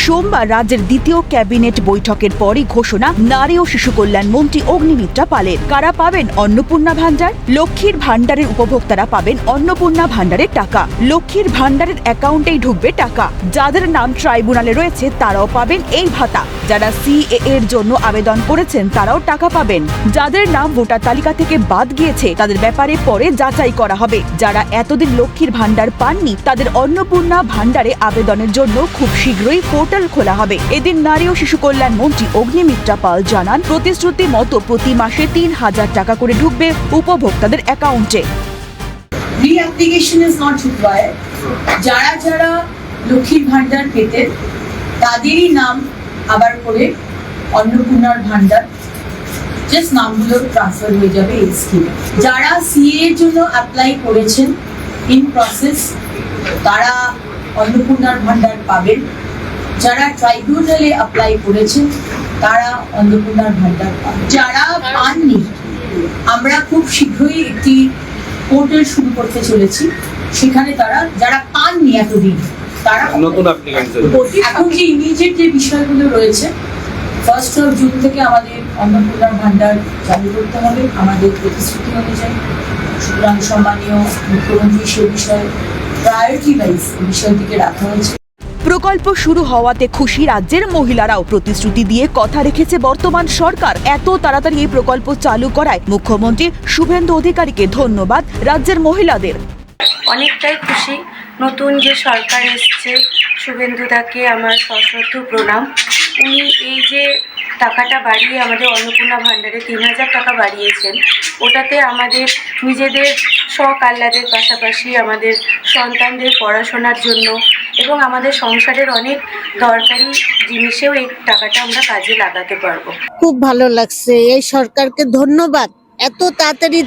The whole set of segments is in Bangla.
সোমবার রাজ্যের দ্বিতীয় ক্যাবিনেট বৈঠকের পরই ঘোষণা নারী ও শিশু কল্যাণ মন্ত্রী অগ্নিমিত্রা পালের। কারা পাবেন অন্নপূর্ণা ভান্ডার? লক্ষ্মীর ভান্ডারের উপভোক্তারা পাবেন অন্নপূর্ণা ভান্ডারের টাকা। লক্ষ্মীর ভান্ডারের অ্যাকাউন্টেই ঢুকবে টাকা। যাদের নাম ট্রাইব্যুনালে রয়েছে তারাও পাবেন এই ভাতা। যারা সিএএ এর জন্য আবেদন করেছেন তারাও টাকা পাবেন। যাদের নাম ভোটার তালিকা থেকে বাদ গিয়েছে তাদের ব্যাপারে পরে যাচাই করা হবে। যারা এতদিন লক্ষ্মীর ভান্ডার পাননি তাদের অন্নপূর্ণা ভান্ডারে আবেদনের জন্য খুব শীঘ্রই পোর্টাল খোলা হবে। এদিন নারী ও শিশু কল্যাণ মন্ত্রী অগ্নিমিত্রা পাল জানান, প্রতিশ্রুতি মতো প্রতি মাসে ৩,০০০ টাকা করে ঢুকবে উপভোক্তাদের অ্যাকাউন্টে। রি-অ্যাপ্লিকেশন ইজ নট রিকোয়ার্ড। যারা যারা লক্ষ্মীর ভান্ডার পেতেন তাদেরই নাম আবার করে অন্নপূর্ণার ভান্ডার জাস্ট নামগুলো ট্রান্সফার হয়ে যাবে এই স্কিমে। যারা সিএ এর জন্য অ্যাপ্লাই করেছেন ইন প্রসেস তারা অন্নপূর্ণার ভান্ডার পাবেন। যারা ট্রাইব্যুনালে অ্যাপ্লাই করেছেন তারা অন্নপূর্ণার ভান্ডার পাবেন। যারা পাননি আমরা খুব শীঘ্রই একটি পোর্টাল শুরু করতে চলেছি, সেখানে তারা যারা পাননি এতদিন তারা নতুন এখন যে ইমিডিয়েট যে বিষয়গুলো রয়েছে 1 জুন থেকে আমাদের অন্নপূর্ণা ভান্ডার চালু করতে হবে আমাদের প্রতিশ্রুতি অনুযায়ী। সুতরাং সম্মানীয় মুখ্যমন্ত্রী সে বিষয়ে প্রায়োরিটি ওয়াইজ বিষয়টিকে রাখা হয়েছে। প্রকল্প শুরু হওয়াতে খুশি রাজ্যের মহিলারাও। প্রতিশ্রুতি দিয়ে কথা রেখেছে বর্তমান সরকার। এত তাড়াতাড়ি এই প্রকল্প চালু করায় মুখ্যমন্ত্রী শুভেন্দু অধিকারীকে ধন্যবাদ রাজ্যের মহিলাদের। অনেকটাই খুশি। নতুন যে সরকার এসছে শুভেন্দুদাকে আমার সশ্রদ্ধ প্রণাম। উনি এই যে টাকাটা বাড়িয়ে আমাদের অন্নপূর্ণা ভান্ডারে ৩,০০০ টাকা বাড়িয়েছেন, ওটাতে আমাদের নিজেদের শখ আহ্লাদের পাশাপাশি আমাদের সন্তানদের পড়াশোনার জন্য এবং আমাদের সংসারের অনেক দরকারি জিনিসেও এই টাকাটা আমরা কাজে লাগাতে পারবো। খুব ভালো লাগছে। এই সরকারকে ধন্যবাদ এত তাড়াতাড়ি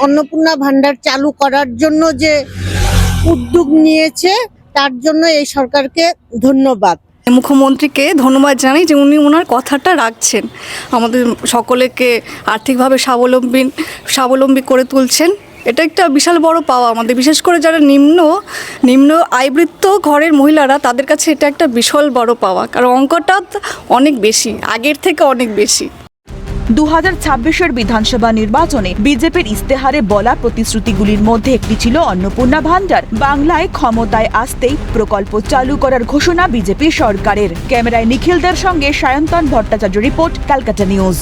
অন্নপূর্ণা ভান্ডার চালু করার জন্য যে উদ্যোগ নিয়েছে, তার জন্য এই সরকারকে ধন্যবাদ। মুখ্যমন্ত্রীকে ধন্যবাদ জানাই যে উনি ওনার কথাটা রাখছেন, আমাদের সকলকে আর্থিকভাবে স্বাবলম্বী করে তুলছেন। এটা একটা বিশাল বড় পাওয়া আমাদের, বিশেষ করে যারা নিম্ন আয়বৃত্ত ঘরের মহিলারা, তাদের কাছে এটা একটা বিশাল বড় পাওয়া, কারণ অঙ্কটা অনেক বেশি, আগের থেকে অনেক বেশি। 2026-এর বিধানসভা নির্বাচনে বিজেপির ইস্তেহারে বলা প্রতিশ্রুতিগুলির মধ্যে একটি ছিল অন্নপূর্ণা ভান্ডার। বাংলায় ক্ষমতায় আসতেই প্রকল্প চালু করার ঘোষণা বিজেপি সরকারের। ক্যামেরায় নিখিলদের সঙ্গে সায়ন্তন ভট্টাচার্য রিপোর্ট, ক্যালকাটা নিউজ।